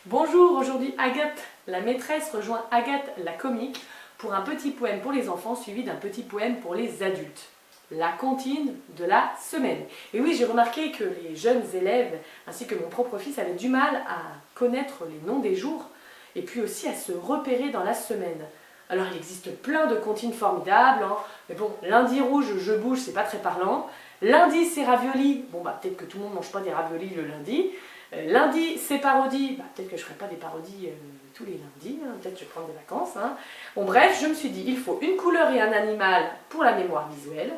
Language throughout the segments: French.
Bonjour, aujourd'hui Agathe, la maîtresse, rejoint Agathe, la comique, pour un petit poème pour les enfants suivi d'un petit poème pour les adultes. La comptine de la semaine. Et oui, j'ai remarqué que les jeunes élèves, ainsi que mon propre fils, avaient du mal à connaître les noms des jours, et puis aussi à se repérer dans la semaine. Alors il existe plein de comptines formidables, hein. Mais bon, lundi rouge, je bouge, c'est pas très parlant. Lundi, c'est ravioli. Bon, bah peut-être que tout le monde ne mange pas des raviolis le lundi. Lundi, c'est parodie. Bah, peut-être que je ne ferai pas des parodies tous les lundis. Hein. Peut-être que je vais prendre des vacances. Hein. Bon, bref, je me suis dit, il faut une couleur et un animal pour la mémoire visuelle,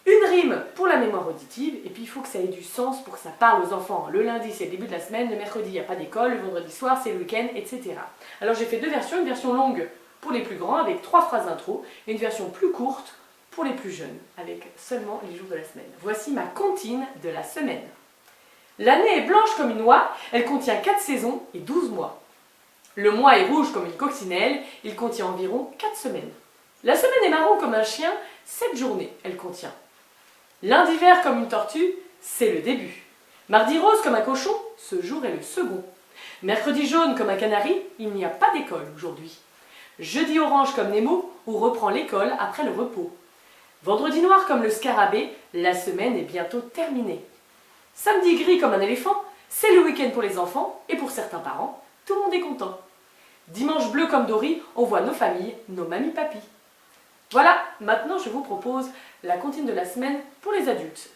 une rime pour la mémoire auditive, et puis il faut que ça ait du sens pour que ça parle aux enfants. Le lundi, c'est le début de la semaine, le mercredi, il n'y a pas d'école, le vendredi soir, c'est le week-end, etc. Alors j'ai fait deux versions, une version longue pour les plus grands, avec 3 phrases d'intro, et une version plus courte pour les plus jeunes, avec seulement les jours de la semaine. Voici ma comptine de la semaine. L'année est blanche comme une oie, elle contient 4 saisons et 12 mois. Le mois est rouge comme une coccinelle, il contient environ 4 semaines. La semaine est marron comme un chien, 7 journées elle contient. Lundi vert comme une tortue, c'est le début. Mardi rose comme un cochon, ce jour est le second. Mercredi jaune comme un canari, il n'y a pas d'école aujourd'hui. Jeudi orange comme Nemo, on reprend l'école après le repos. Vendredi noir comme le scarabée, la semaine est bientôt terminée. Samedi gris comme un éléphant, c'est le week-end pour les enfants et pour certains parents, tout le monde est content. Dimanche bleu comme Dory, on voit nos familles, nos mamies-papis. Voilà, maintenant je vous propose la comptine de la semaine pour les adultes.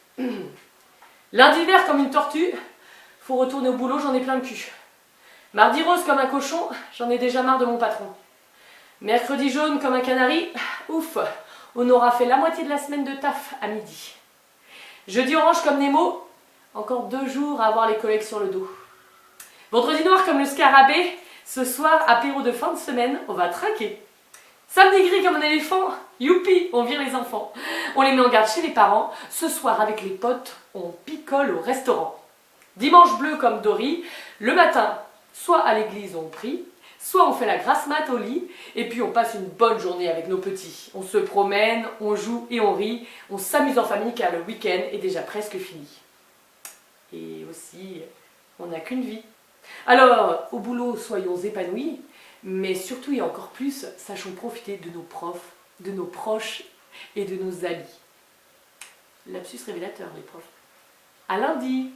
Lundi vert comme une tortue, faut retourner au boulot, j'en ai plein le cul. Mardi rose comme un cochon, j'en ai déjà marre de mon patron. Mercredi jaune comme un canari, ouf, on aura fait la moitié de la semaine de taf à midi. Jeudi orange comme Nemo, encore 2 jours à avoir les collègues sur le dos. Vendredi noir comme le scarabée, ce soir, apéro de fin de semaine, on va trinquer. Samedi gris comme un éléphant, youpi, on vire les enfants. On les met en garde chez les parents. Ce soir, avec les potes, on picole au restaurant. Dimanche bleu comme Dory, le matin, soit à l'église on prie, soit on fait la grasse mat au lit, et puis on passe une bonne journée avec nos petits. On se promène, on joue et on rit, on s'amuse en famille car le week-end est déjà presque fini. Et aussi, on n'a qu'une vie. Alors, au boulot, soyons épanouis, mais surtout et encore plus, sachons profiter de nos profs, de nos proches et de nos amis. Lapsus révélateur, les profs. À lundi!